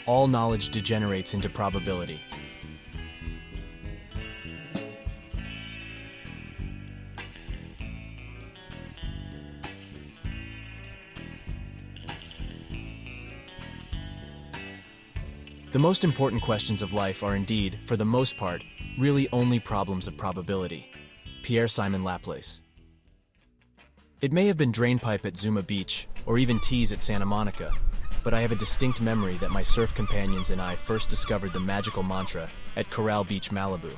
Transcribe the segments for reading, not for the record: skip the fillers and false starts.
all knowledge degenerates into probability. The most important questions of life are indeed, for the most part, really only problems of probability. Pierre-Simon Laplace. It may have been drainpipe at Zuma Beach, or even teas at Santa Monica, but I have a distinct memory that my surf companions and I first discovered the magical mantra at Coral Beach, Malibu.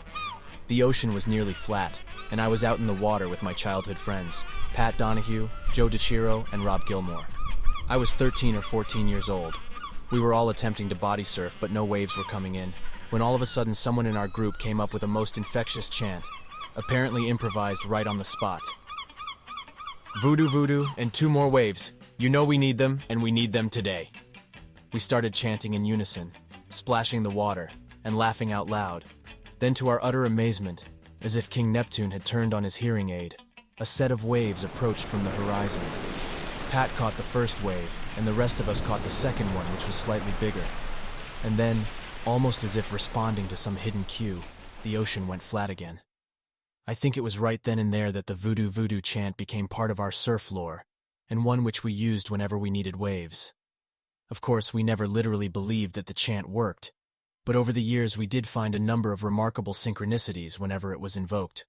The ocean was nearly flat, and I was out in the water with my childhood friends, Pat Donahue, Joe DeChiro, and Rob Gilmore. I was 13 or 14 years old. We were all attempting to body surf, but no waves were coming in, when all of a sudden someone in our group came up with a most infectious chant, apparently improvised right on the spot. Voodoo, voodoo, and 2 more waves. You know we need them, and we need them today. We started chanting in unison, splashing the water, and laughing out loud. Then to our utter amazement, as if King Neptune had turned on his hearing aid, a set of waves approached from the horizon. Pat caught the first wave, and the rest of us caught the second one, which was slightly bigger. And then, almost as if responding to some hidden cue, the ocean went flat again. I think it was right then and there that the Voodoo Voodoo chant became part of our surf lore, and one which we used whenever we needed waves. Of course, we never literally believed that the chant worked, but over the years we did find a number of remarkable synchronicities whenever it was invoked.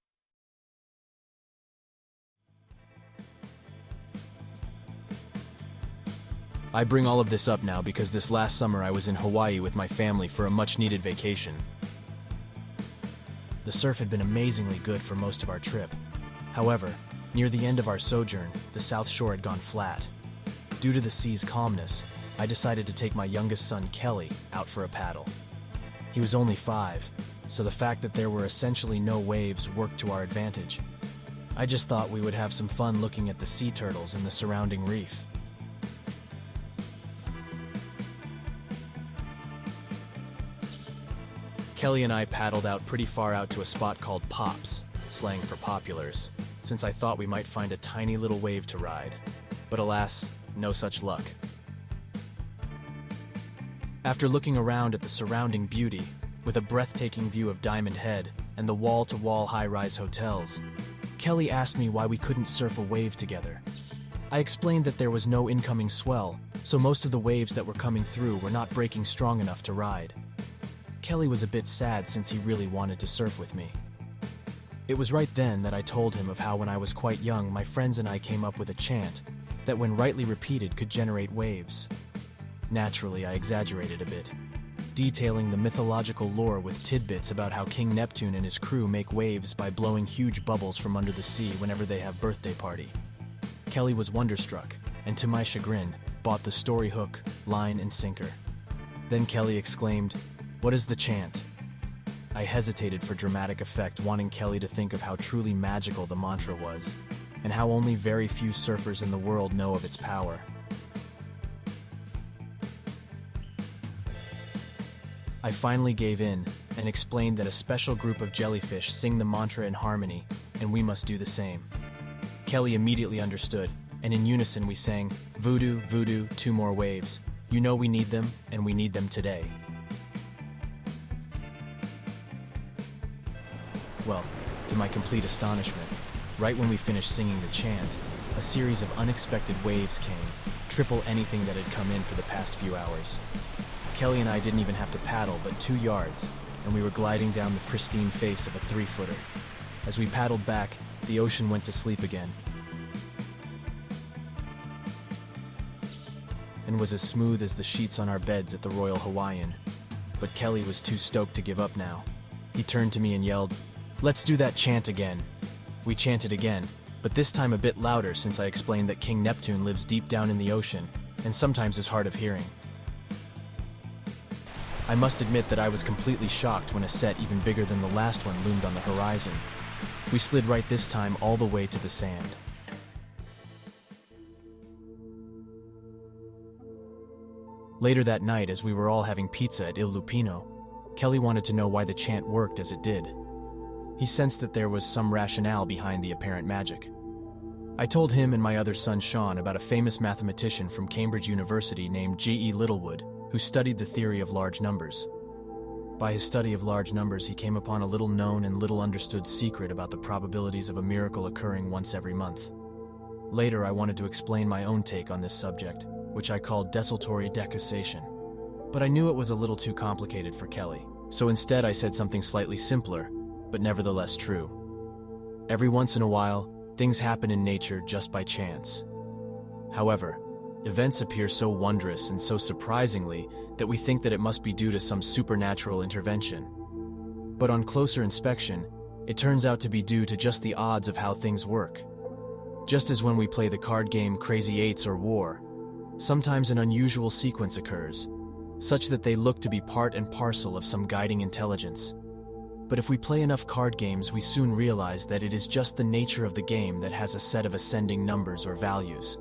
I bring all of this up now because this last summer I was in Hawaii with my family for a much-needed vacation. The surf had been amazingly good for most of our trip. However, near the end of our sojourn, the South Shore had gone flat. Due to the sea's calmness, I decided to take my youngest son, Kelly, out for a paddle. He was only 5, so the fact that there were essentially no waves worked to our advantage. I just thought we would have some fun looking at the sea turtles and the surrounding reef. Kelly and I paddled out pretty far out to a spot called Pops, slang for populars, since I thought we might find a tiny little wave to ride. But alas, no such luck. After looking around at the surrounding beauty, with a breathtaking view of Diamond Head and the wall-to-wall high-rise hotels, Kelly asked me why we couldn't surf a wave together. I explained that there was no incoming swell, so most of the waves that were coming through were not breaking strong enough to ride. Kelly was a bit sad since he really wanted to surf with me. It was right then that I told him of how when I was quite young, my friends and I came up with a chant that when rightly repeated could generate waves. Naturally, I exaggerated a bit, detailing the mythological lore with tidbits about how King Neptune and his crew make waves by blowing huge bubbles from under the sea whenever they have birthday party. Kelly was wonderstruck, and to my chagrin, bought the story hook, line, and sinker. Then Kelly exclaimed, "What is the chant?" I hesitated for dramatic effect, wanting Kelly to think of how truly magical the mantra was, and how only very few surfers in the world know of its power. I finally gave in and explained that a special group of jellyfish sing the mantra in harmony, and we must do the same. Kelly immediately understood, and in unison we sang, "Voodoo, voodoo, 2 more waves. You know we need them, and we need them today." Well, to my complete astonishment, right when we finished singing the chant, a series of unexpected waves came, triple anything that had come in for the past few hours. Kelly and I didn't even have to paddle but 2 yards, and we were gliding down the pristine face of a 3-footer. As we paddled back, the ocean went to sleep again, and was as smooth as the sheets on our beds at the Royal Hawaiian. But Kelly was too stoked to give up now. He turned to me and yelled, "Let's do that chant again." We chanted again, but this time a bit louder since I explained that King Neptune lives deep down in the ocean and sometimes is hard of hearing. I must admit that I was completely shocked when a set even bigger than the last one loomed on the horizon. We slid right this time all the way to the sand. Later that night, as we were all having pizza at Il Lupino, Kelly wanted to know why the chant worked as it did. He sensed that there was some rationale behind the apparent magic. I told him and my other son Sean about a famous mathematician from Cambridge University named G.E. Littlewood, who studied the theory of large numbers. By his study of large numbers, he came upon a little known and little understood secret about the probabilities of a miracle occurring once every month. Later, I wanted to explain my own take on this subject, which I called desultory decussation. But I knew it was a little too complicated for Kelly, so instead I said something slightly simpler, but nevertheless true. Every once in a while, things happen in nature just by chance. However, events appear so wondrous and so surprisingly that we think that it must be due to some supernatural intervention. But on closer inspection, it turns out to be due to just the odds of how things work. Just as when we play the card game Crazy Eights or War, sometimes an unusual sequence occurs, such that they look to be part and parcel of some guiding intelligence. But if we play enough card games, we soon realize that it is just the nature of the game that has a set of ascending numbers or values.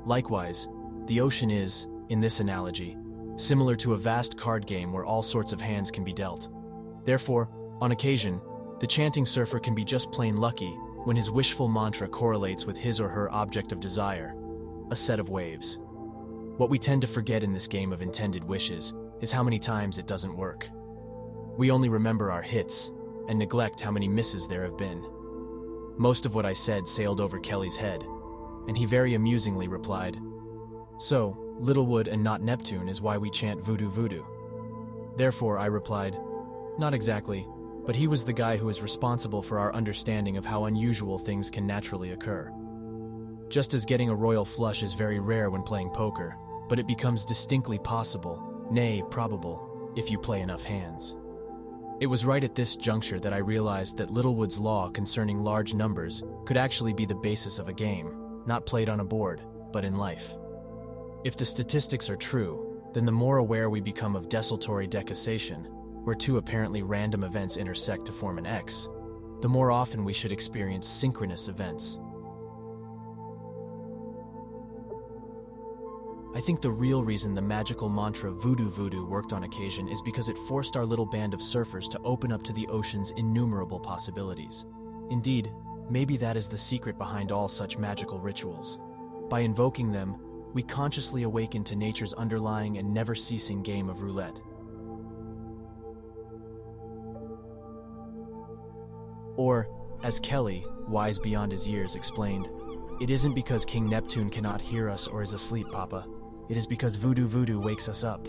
Likewise, the ocean is, in this analogy, similar to a vast card game where all sorts of hands can be dealt. Therefore, on occasion, the chanting surfer can be just plain lucky when his wishful mantra correlates with his or her object of desire, a set of waves. What we tend to forget in this game of intended wishes is how many times it doesn't work. We only remember our hits and neglect how many misses there have been. Most of what I said sailed over Kelly's head, and he very amusingly replied, "So, Littlewood and not Neptune is why we chant Voodoo Voodoo." Therefore, I replied, "Not exactly, but he was the guy who is responsible for our understanding of how unusual things can naturally occur. Just as getting a royal flush is very rare when playing poker, but it becomes distinctly possible, nay, probable, if you play enough hands." It was right at this juncture that I realized that Littlewood's law concerning large numbers could actually be the basis of a game, not played on a board, but in life. If the statistics are true, then the more aware we become of desultory decussation, where two apparently random events intersect to form an X, the more often we should experience synchronous events. I think the real reason the magical mantra Voodoo Voodoo worked on occasion is because it forced our little band of surfers to open up to the ocean's innumerable possibilities. Indeed, maybe that is the secret behind all such magical rituals. By invoking them, we consciously awaken to nature's underlying and never-ceasing game of roulette. Or, as Kelly, wise beyond his years, explained, "It isn't because King Neptune cannot hear us or is asleep, Papa. It is because Voodoo Voodoo wakes us up."